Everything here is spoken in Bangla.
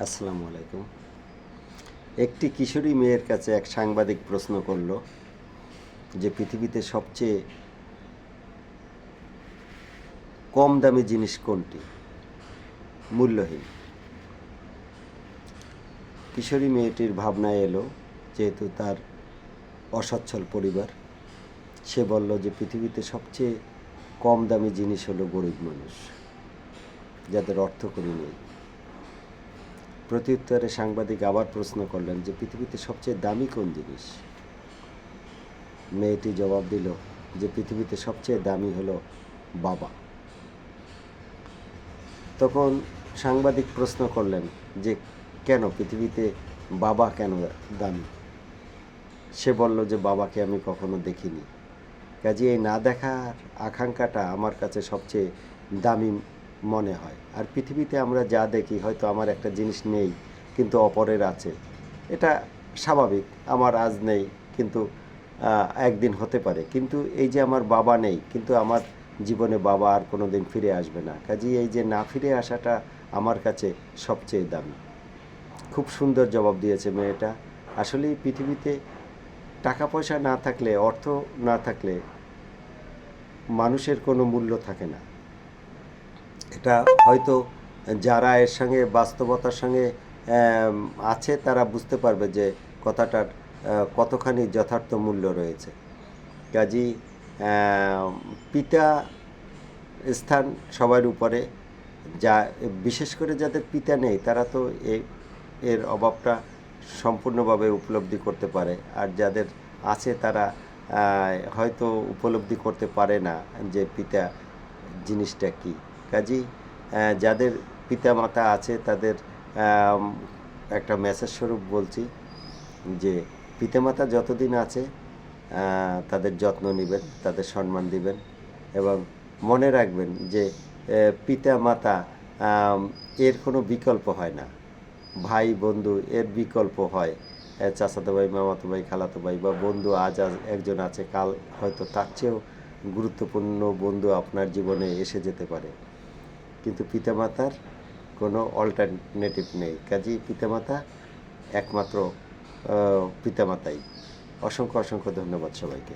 আসসালামু আলাইকুম। একটি কিশোরী মেয়ের কাছে এক সাংবাদিক প্রশ্ন করল যে পৃথিবীতে সবচেয়ে কম দামি জিনিস কোনটি? মূল্যহীন। কিশোরী মেয়েটির ভাবনায় এলো, যেহেতু তার অসচ্ছল পরিবার, সে বলল যে পৃথিবীতে সবচেয়ে কম দামি জিনিস হলো গরিব মানুষ, যাদের অর্থকড়ি নেই। প্রত্যুত্তরে সাংবাদিক আবার প্রশ্ন করলেন যে পৃথিবীতে সবচেয়ে দামি কোন জিনিস? মেয়েটি জবাব দিল যে পৃথিবীতে সবচেয়ে দামি হলো বাবা। তখন সাংবাদিক প্রশ্ন করলেন যে কেন পৃথিবীতে বাবা কেন দামি? সে বলল যে বাবাকে আমি কখনো দেখিনি, কাজে এই না দেখার আকাঙ্ক্ষাটা আমার কাছে সবচেয়ে দামি মনে হয়। আর পৃথিবীতে আমরা যা দেখি, হয়তো আমার একটা জিনিস নেই কিন্তু অপরের আছে, এটা স্বাভাবিক। আমার আজ নেই কিন্তু একদিন হতে পারে, কিন্তু এই যে আমার বাবা নেই, কিন্তু আমার জীবনে বাবা আর কোনো দিন ফিরে আসবে না, কাজেই এই যে না ফিরে আসাটা আমার কাছে সবচেয়ে দামি। খুব সুন্দর জবাব দিয়েছে মেয়েটা। আসলেই পৃথিবীতে টাকা পয়সা না থাকলে, অর্থ না থাকলে মানুষের কোনো মূল্য থাকে না। এটা হয়তো যারা এর সঙ্গে বাস্তবতার সঙ্গে আছে তারা বুঝতে পারবে যে কথাটার কতখানি যথার্থ মূল্য রয়েছে। কাজী পিতা স্থান সবার উপরে, যা বিশেষ করে যাদের পিতা নেই তারা তো এর অভাবটা সম্পূর্ণভাবে উপলব্ধি করতে পারে, আর যাদের আছে তারা হয়তো উপলব্ধি করতে পারে না যে পিতা জিনিসটা কী। কাজেই যাদের পিতা মাতা আছে তাদের একটা মেসেজ স্বরূপ বলছি যে পিতামাতা যতদিন আছে তাদের যত্ন নেবেন, তাদের সম্মান দিবেন, এবং মনে রাখবেন যে পিতা মাতা এর কোনো বিকল্প হয় না। ভাই বন্ধু এর বিকল্প হয়, চাচাতো ভাই, মামাতো ভাই, খালাতো ভাই বা বন্ধু। আজ একজন আছে, কাল হয়তো তার চেয়েও গুরুত্বপূর্ণ বন্ধু আপনার জীবনে এসে যেতে পারে, কিন্তু পিতামাতার কোনো অল্টারনেটিভ নেই। কাজেই পিতামাতা একমাত্র পিতামাতাই। অসংখ্য অসংখ্য ধন্যবাদ সবাইকে।